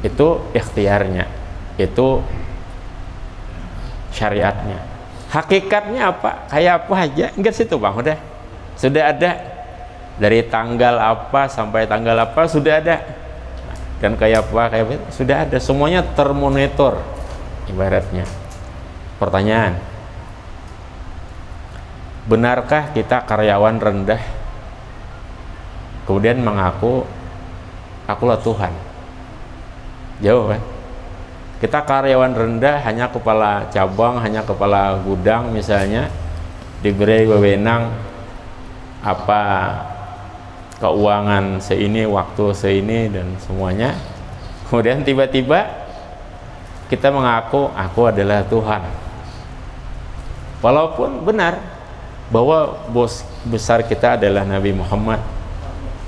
Itu ikhtiarnya, itu syariatnya. Hakikatnya apa? Kayak apa aja, enggak situ bang, udah sudah ada dari tanggal apa sampai tanggal apa sudah ada, dan kayak apa sudah ada, semuanya termonitor ibaratnya. Pertanyaan, benarkah kita karyawan rendah kemudian mengaku akulah Tuhan? Jawab kan? Kita karyawan rendah, hanya kepala cabang, hanya kepala gudang misalnya, diberi wewenang apa keuangan seini, waktu seini, dan semuanya. Kemudian tiba-tiba kita mengaku aku adalah Tuhan. Walaupun benar bahwa bos besar kita adalah Nabi Muhammad,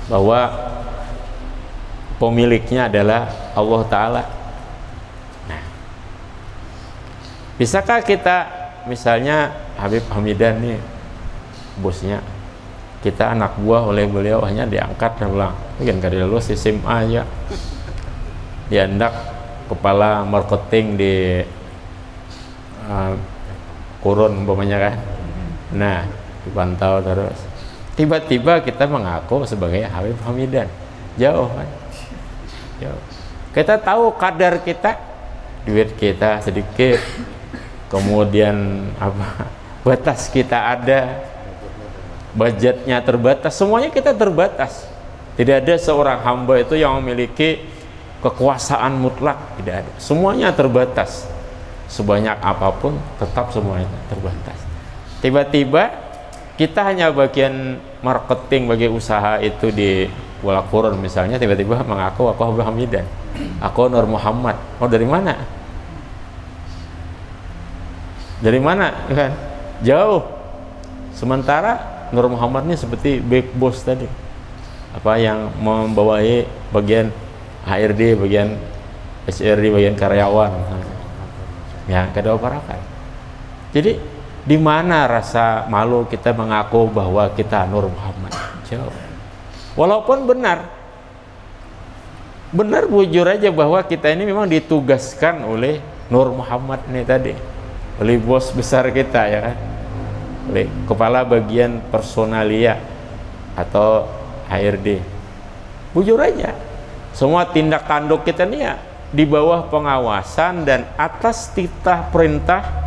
bahwa pemiliknya adalah Allah Ta'ala. Nah, bisakah kita misalnya Habib Hamidan nih bosnya, kita anak buah oleh beliau hanya diangkat dan bilang kan kada lulus SMA aja diandak kepala marketing di Kurun umpamanya kan. Nah, dipantau terus. Tiba-tiba kita mengaku sebagai Habib Hamidan. Jauh kan? Jauh. Kita tahu kadar kita, duit kita sedikit, kemudian apa? Batas kita ada, budgetnya terbatas, semuanya kita terbatas. Tidak ada seorang hamba itu yang memiliki kekuasaan mutlak, tidak ada. Semuanya terbatas. Sebanyak apapun tetap semuanya terbatas. Tiba-tiba kita hanya bagian marketing bagi usaha itu di Kuala Kurun misalnya, tiba-tiba mengaku aku Habib Hamidan, aku Nur Muhammad. Oh, dari mana? Dari mana kan? Jauh. Sementara Nur Muhammad ini seperti big boss tadi, apa yang membawai bagian HRD, bagian HRD, bagian karyawan, ya kada operakan. Jadi di mana rasa malu kita mengaku bahwa kita Nur Muhammad? Jauh. Walaupun benar bujur aja bahwa kita ini memang ditugaskan oleh Nur Muhammad ini tadi, oleh bos besar kita, ya kan, oleh kepala bagian personalia atau HRD. Bujur aja, semua tindak tanduk kita ini ya di bawah pengawasan dan atas titah perintah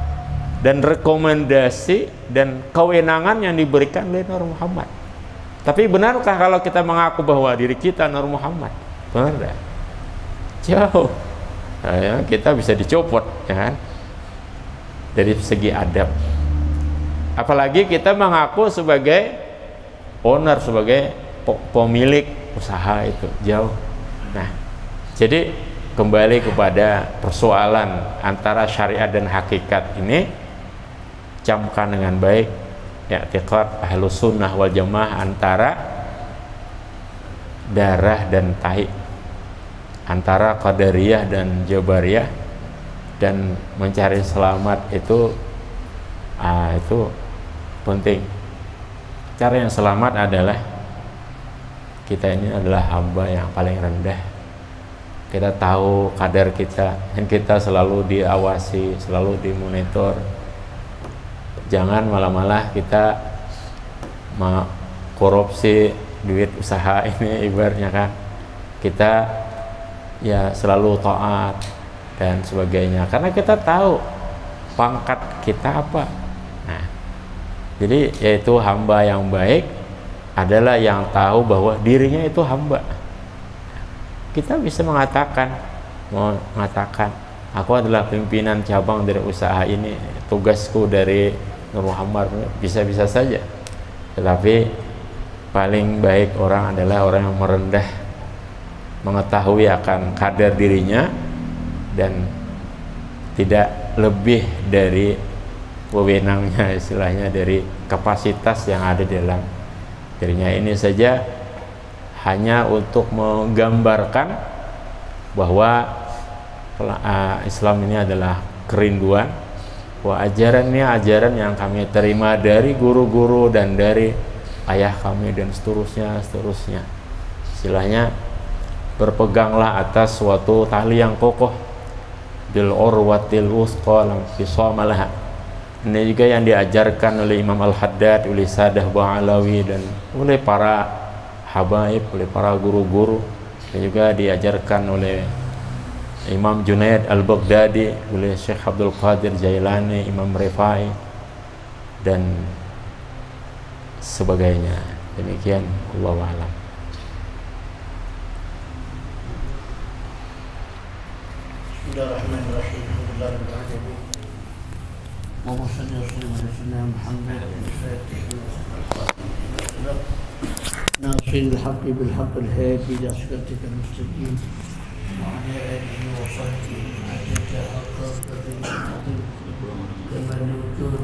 dan rekomendasi dan kewenangan yang diberikan oleh Nur Muhammad. Tapi benarkah kalau kita mengaku bahwa diri kita Nur Muhammad? Benar tidak? Jauh. Nah, ya, kita bisa dicopot, ya kan? Dari segi adab. Apalagi kita mengaku sebagai owner, sebagai pemilik usaha itu, jauh. Nah, jadi kembali kepada persoalan antara syariat dan hakikat ini, camkan dengan baik i'tiqad Ahlus Sunnah wal Jamaah antara darah dan tahi, antara Qadariyah dan Jabariyah, dan mencari selamat itu penting. Cara yang selamat adalah kita ini adalah hamba yang paling rendah. Kita tahu kadar kita dan kita selalu diawasi, selalu dimonitor. Jangan malah-malah kita korupsi duit usaha ini, ibaratnya kan. Kita ya selalu taat dan sebagainya, karena kita tahu pangkat kita apa. Nah, jadi yaitu hamba yang baik adalah yang tahu bahwa dirinya itu hamba. Kita bisa mengatakan aku adalah pimpinan cabang dari usaha ini, tugasku dari Nur Muhammad, bisa-bisa saja. Tetapi paling baik orang adalah orang yang merendah, mengetahui akan kadar dirinya dan tidak lebih dari wewenangnya, istilahnya dari kapasitas yang ada di dalam dirinya. Ini saja hanya untuk menggambarkan bahwa Islam ini adalah kerinduan, bahwa ajaran ini ajaran yang kami terima dari guru-guru dan dari ayah kami dan seterusnya. Istilahnya berpeganglah atas suatu tali yang kokoh, bil urwatil wusqa lam fisama laha. Ini juga yang diajarkan oleh Imam Al-Haddad, oleh Sadah Ba'alawi, dan oleh para habaib, oleh para guru-guru, dan juga diajarkan oleh Imam Junaid Al-Baghdadi, oleh Syekh Abdul Qadir Jailani, Imam Rifai, dan sebagainya. Demikian, Allahu a'lam. Bismillahirrahmanirrahim. Allahumma shalli wa sallim ala sayyidina Muhammad ناصر الحق بالحق الهادي إلى صراطك المستقيم وعلى آله وصحبه عدد أقرب العظيم كما الوجود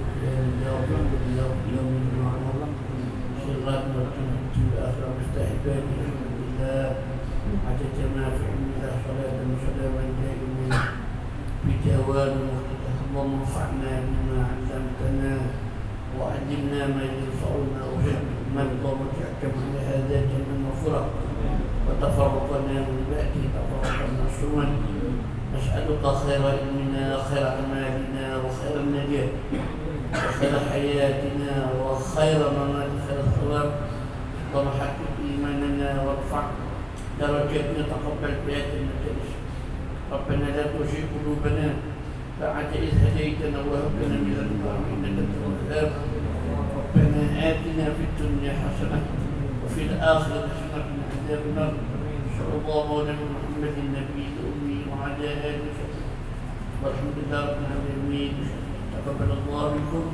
يوم المعروف صراط والتنهج الآخرة مستحبات الحمد لله عدد ما في علم الله صلاة وسلاما دائما بدوام مختلف اللهم انفعنا بما علمتنا وعلمنا ما ينفعنا وجعلنا اللهم اجعلنا هذا جنة مغفرة وتفرقنا من بعده تفرقا معصوما نسألك خير علمنا وخير أعمالنا وخير النجاة وخير حياتنا وخير ممات خير الثواب اللهم حقق إيماننا وارفع درجاتنا تقبل بيات المجالس ربنا لا تزغ قلوبنا بعد إذ هديتنا وهب لنا من لدنك رحمة إنك أنت الوهاب ربنا آتنا في الدنيا حسنة وفي الآخرة حسنة وقنا عذاب النار صلى الله على محمد النبي الأمي وعلى آله وصحبه والحمد لله رب العالمين تقبل الله منكم